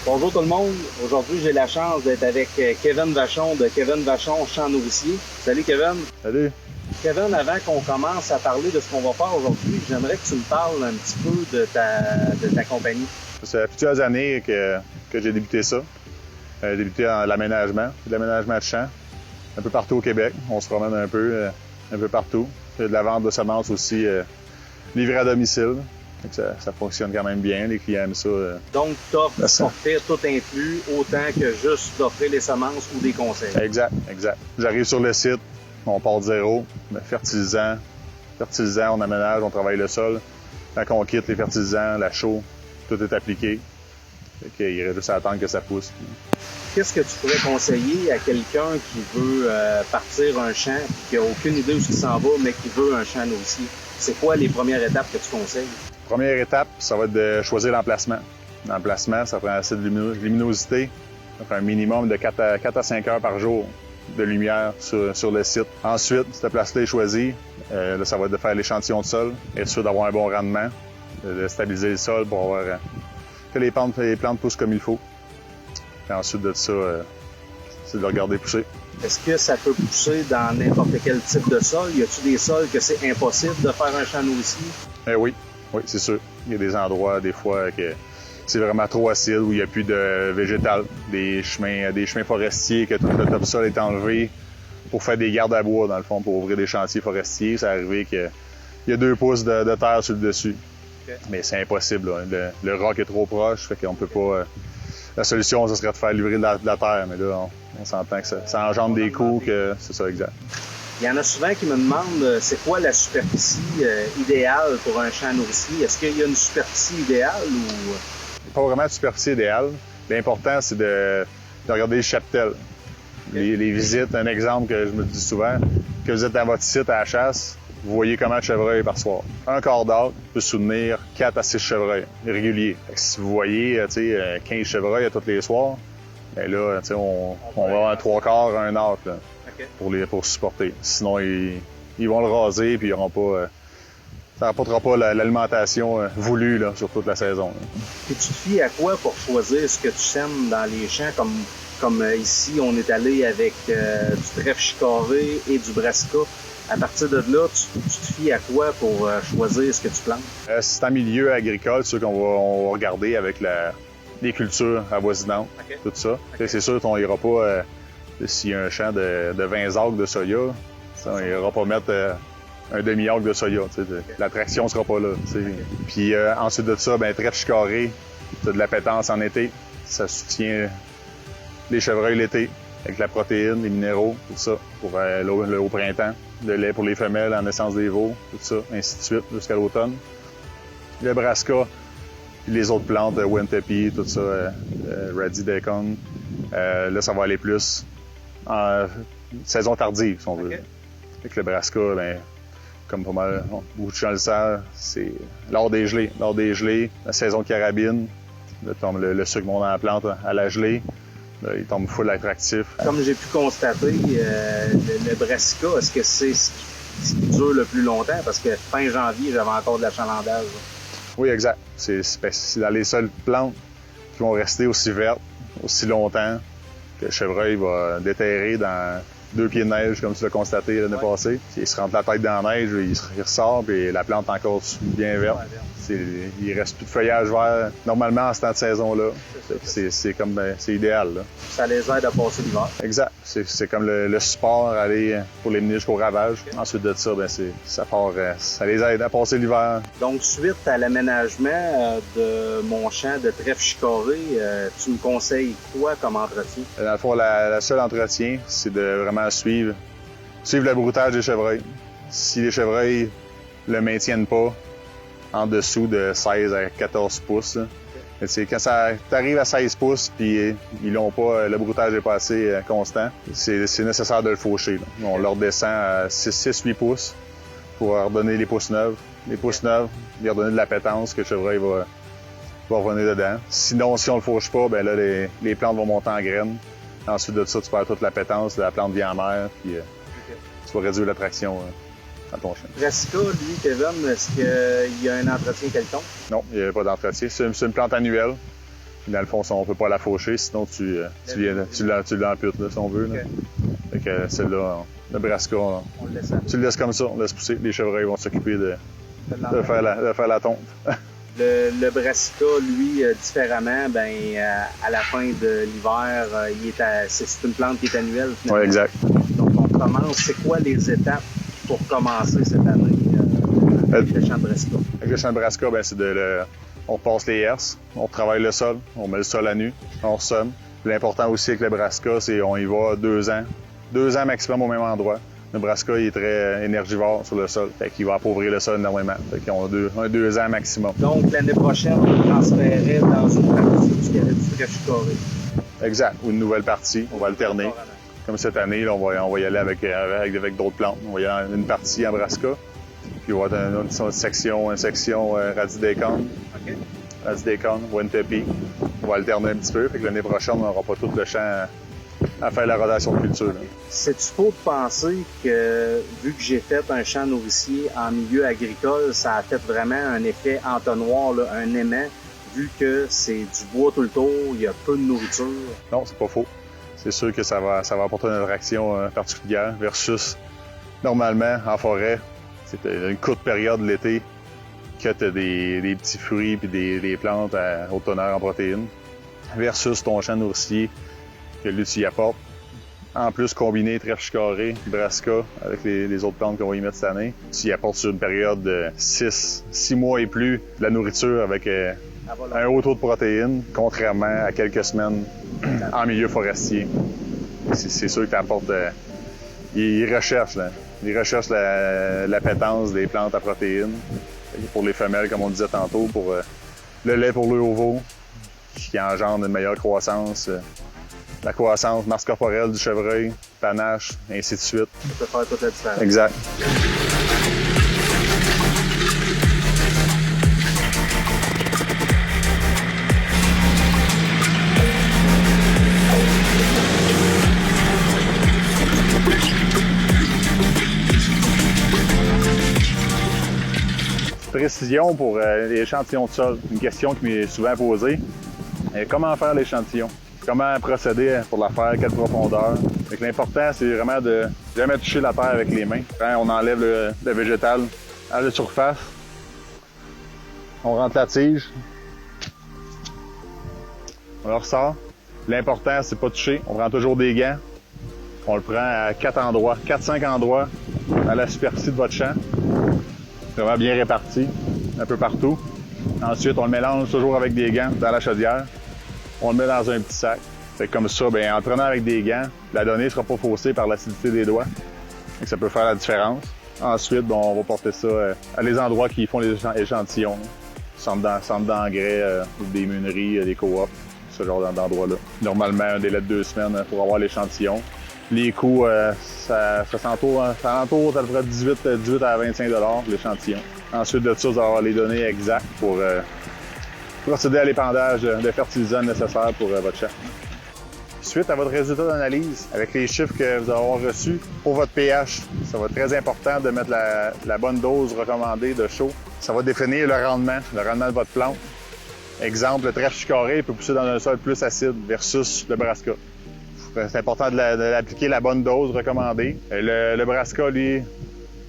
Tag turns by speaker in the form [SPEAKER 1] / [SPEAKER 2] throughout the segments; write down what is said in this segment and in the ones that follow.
[SPEAKER 1] Bonjour tout le monde. Aujourd'hui, j'ai la chance d'être avec Kevin Vachon de Kevin Vachon Champs Nourriciers. Salut Kevin.
[SPEAKER 2] Salut.
[SPEAKER 1] Kevin, avant qu'on commence à parler de ce qu'on va faire aujourd'hui, j'aimerais que tu me parles un petit peu de ta compagnie.
[SPEAKER 2] Ça fait plusieurs années que j'ai débuté ça. J'ai débuté en l'aménagement de champs, un peu partout au Québec. On se promène un peu partout. Fait de la vente de semences aussi livrée à domicile. Ça fonctionne quand même bien, les clients aiment ça.
[SPEAKER 1] Donc, tu offres du forfait tout inclus, autant que juste d'offrir les semences ou des conseils.
[SPEAKER 2] Exact. J'arrive sur le site, on part de zéro, fertilisant, on aménage, on travaille le sol. Quand on quitte les fertilisants, la chaux, tout est appliqué. Il reste juste à attendre que ça pousse.
[SPEAKER 1] Qu'est-ce que tu pourrais conseiller à quelqu'un qui veut partir un champ, qui n'a aucune idée où il s'en va, mais qui veut un champ nourricier? C'est quoi les premières étapes que tu conseilles?
[SPEAKER 2] Première étape, ça va être de choisir l'emplacement. L'emplacement, ça prend assez de luminosité. Ça prend un minimum de 4 à 5 heures par jour de lumière sur le site. Ensuite, cette place-là est choisie. Là, ça va être de faire l'échantillon de sol, être sûr d'avoir un bon rendement, de stabiliser le sol pour avoir que les plantes poussent comme il faut. Et ensuite de ça, c'est de le regarder pousser.
[SPEAKER 1] Est-ce que ça peut pousser dans n'importe quel type de sol? Y a-t-il des sols que c'est impossible de faire un champ nourricier?
[SPEAKER 2] Oui, c'est sûr. Il y a des endroits, des fois, que c'est vraiment trop acide, où il n'y a plus de végétal. Des chemins forestiers, que tout le topsol est enlevé pour faire des gardes à bois, dans le fond, pour ouvrir des chantiers forestiers. Ça arrivé qu'il y a 2 pouces de terre sur le dessus. Okay. Mais c'est impossible, là. Le roc est trop proche, fait qu'on peut pas... La solution, ce serait de faire livrer de la terre, mais là, on s'entend que ça engendre des coûts, que c'est ça, exact.
[SPEAKER 1] Il y en a souvent qui me demandent c'est quoi la superficie idéale pour un champ nourricier. Est-ce qu'il y a une superficie idéale ou...
[SPEAKER 2] Pas vraiment de superficie idéale. L'important, c'est de regarder les cheptels. Okay. Les visites, un exemple que je me dis souvent, que vous êtes à votre site à la chasse, vous voyez combien de chevreuils par soir. Un quart d'acre peut soutenir 4 à 6 chevreuils réguliers. Si vous voyez 15 chevreuils à tous les soirs, bien là, on va avoir un 3/4, un acre là, okay. pour supporter. Sinon, ils vont le raser puis ils n'auront pas... ça n'apportera pas l'alimentation voulue là, sur toute la saison.
[SPEAKER 1] Et tu te fies à quoi pour choisir ce que tu sèmes dans les champs? Comme ici, on est allé avec du trèfle chicorée et du brassica. À partir de là, tu te fies à quoi pour choisir ce que tu plantes? C'est
[SPEAKER 2] en milieu agricole, c'est sûr qu'on va regarder avec les cultures avoisinantes, okay. Tout ça. Okay. C'est sûr qu'on n'ira pas, s'il y a un champ de 20 acres de soya, on n'ira pas mettre un demi-acre de soya. Okay. L'attraction ne sera pas là. T'sais. Puis ensuite de ça, trèfle chicorée, tu as de la pétence en été, ça soutient les chevreuils l'été, avec la protéine, les minéraux, tout ça, pour le haut printemps. Le lait pour les femelles en naissance des veaux, tout ça, ainsi de suite, jusqu'à l'automne. Le brassica, les autres plantes, Wentepie, tout ça, Radii Daikon, là, ça va aller plus en saison tardive, si on veut. Okay. Avec le brassica, comme pas mal, beaucoup de gens le savent, c'est lors des gelées. Lors des gelées, la saison de carabine, là, tombe le sucre monte dans la plante à la gelée. Là, il tombe full attractif.
[SPEAKER 1] Comme j'ai pu constater, le brassica, est-ce que c'est ce qui dure le plus longtemps? Parce que fin janvier, j'avais encore de l'achalandage.
[SPEAKER 2] Oui, exact. C'est dans les seules plantes qui vont rester aussi vertes, aussi longtemps, que le chevreuil va déterrer dans 2 pieds de neige, comme tu l'as constaté l'année passée. Il se rentre la tête dans la neige, il ressort, puis la plante est encore bien verte. Il reste plus de feuillage vert normalement en ce temps de saison-là. C'est idéal. Là.
[SPEAKER 1] Ça les aide à passer l'hiver.
[SPEAKER 2] Exact. C'est comme le support pour les mener jusqu'au ravage. Okay. Ensuite de ça, ça les aide à passer l'hiver.
[SPEAKER 1] Donc, suite à l'aménagement de mon champ de trèfle chicorée, tu me conseilles quoi comme entretien?
[SPEAKER 2] Dans le fond, la seule entretien, c'est de vraiment suivre le broutage des chevreuils. Si les chevreuils le maintiennent pas en dessous de 16 à 14 pouces, okay. Quand tu arrives à 16 pouces puis ils l'ont pas, le broutage n'est pas assez constant, c'est nécessaire de le faucher. Là. On leur descend à 6-8 pouces pour leur donner les pouces neufs. Les pouces neufs, leur donner de la pétence que le chevreuil va revenir dedans. Sinon, si on le fauche pas, là, les plantes vont monter en graines. Ensuite de ça, tu perds toute la pétence, la plante vient en mer, puis okay. Tu vas réduire l'attraction dans ton champ.
[SPEAKER 1] Brassica, lui, Kevin, est-ce qu'il y a un entretien quelconque?
[SPEAKER 2] Non, il n'y a pas d'entretien. C'est une plante annuelle. Dans le fond, on ne peut pas la faucher, sinon tu l'amputes, là, si on veut. Là. Fait que celle-là, le Nebraska, tu le laisses comme ça, on laisse pousser. Les chevreuils vont s'occuper de faire la tonte.
[SPEAKER 1] Le brassica, lui, différemment, ben, à la fin de l'hiver, c'est une plante qui est annuelle.
[SPEAKER 2] Oui, exact.
[SPEAKER 1] Donc, on commence. C'est quoi les étapes pour commencer cette année avec le champ de brassica?
[SPEAKER 2] Avec le champ de brassica, ben, on passe les herses, on travaille le sol, on met le sol à nu, on ressème. L'important aussi avec le brassica, c'est qu'on y va 2 ans. 2 ans maximum au même endroit. Le brassica, il est très énergivore sur le sol. Fait qu'il va appauvrir le sol énormément. Fait qu'ils ont 2 ans maximum.
[SPEAKER 1] Donc, l'année prochaine, on transférait dans une partie du trèfle carré.
[SPEAKER 2] Exact. Ou une nouvelle partie. On va alterner. Comme cette année, là, on va y aller avec d'autres plantes. On va y aller une partie en brassica. Puis on va avoir une section radidécone. OK. Radidécone, Wintepi. On va alterner un petit peu. Fait que l'année prochaine, on n'aura pas tout le champ à faire la rotation de culture.
[SPEAKER 1] C'est-tu faux de penser que, vu que j'ai fait un champ nourricier en milieu agricole, ça a fait vraiment un effet entonnoir, là, un aimant, vu que c'est du bois tout le tour, il y a peu de nourriture?
[SPEAKER 2] Non, c'est pas faux. C'est sûr que ça va apporter une attraction particulière versus, normalement, en forêt, c'est une courte période l'été que tu as des petits fruits puis des plantes à haute teneur en protéines versus ton champ nourricier que lui, tu y apportes. En plus, combiné trèfle carré, brassica, avec les autres plantes qu'on va y mettre cette année, tu y apportes sur une période de 6 mois et plus de la nourriture avec un haut taux de protéines, contrairement à quelques semaines en milieu forestier. C'est sûr que tu apportes... Ils recherchent l'appétence des plantes à protéines. Pour les femelles, comme on disait tantôt, pour le lait pour le veau, qui engendre une meilleure croissance. La croissance, masse corporelle du chevreuil, panache, ainsi de suite.
[SPEAKER 1] Ça peut faire toute la différence.
[SPEAKER 2] Exact. Précision pour l'échantillon de sol. Une question qui m'est souvent posée. Comment faire l'échantillon? Comment procéder pour la faire? Quelle profondeur? L'important, c'est vraiment de jamais toucher la terre avec les mains. Quand on enlève le végétal à la surface, on rentre la tige, on le ressort. L'important, c'est pas toucher. On prend toujours des gants. On le prend à 4-5 endroits à la superficie de votre champ. Vraiment bien réparti, un peu partout. Ensuite, on le mélange toujours avec des gants dans la chaudière. On le met dans un petit sac. Fait que comme ça, bien, en le prenant avec des gants, la donnée ne sera pas faussée par l'acidité des doigts. Fait que ça peut faire la différence. Ensuite, bon, on va porter ça à les endroits qui font les échantillons. Centre d'engrais, des meuneries, des coops, ce genre d'endroits-là. Normalement, un délai de 2 semaines pour avoir l'échantillon. Les coûts, ça s'entoure à peu près 18 à 25 $ l'échantillon. Ensuite de ça, vous allez avoir les données exactes pour procéder à l'épandage de fertilisants nécessaires pour votre champ. Suite à votre résultat d'analyse, avec les chiffres que vous allez avoir reçus pour votre pH, ça va être très important de mettre la bonne dose recommandée de chaux. Ça va définir le rendement de votre plante. Exemple, le trèfle carré peut pousser dans un sol plus acide versus le brassica. C'est important de l'appliquer la bonne dose recommandée. Le brassica, lui,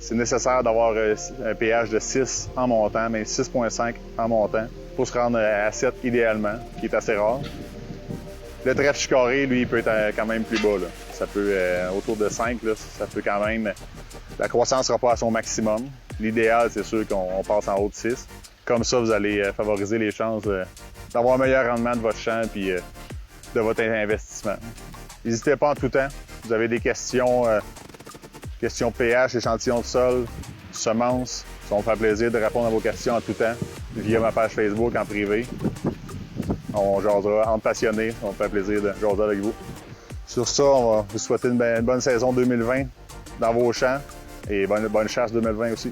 [SPEAKER 2] c'est nécessaire d'avoir un pH de 6 en montant, mais 6,5 en montant, pour se rendre à 7 idéalement, qui est assez rare. Le trèfle carré, lui, il peut être quand même plus bas. Là. Ça peut, autour de 5, là, ça peut quand même... La croissance ne sera pas à son maximum. L'idéal, c'est sûr qu'on passe en haut de 6. Comme ça, vous allez favoriser les chances d'avoir un meilleur rendement de votre champ et de votre investissement. N'hésitez pas en tout temps. Vous avez des questions, questions pH, échantillons de sol, semences. Ça va me faire plaisir de répondre à vos questions en tout temps via ma page Facebook en privé. On jasera entre passionnés. Ça va me faire plaisir de jaser avec vous. Sur ça, on va vous souhaiter une bonne saison 2020 dans vos champs et bonne chasse 2020 aussi.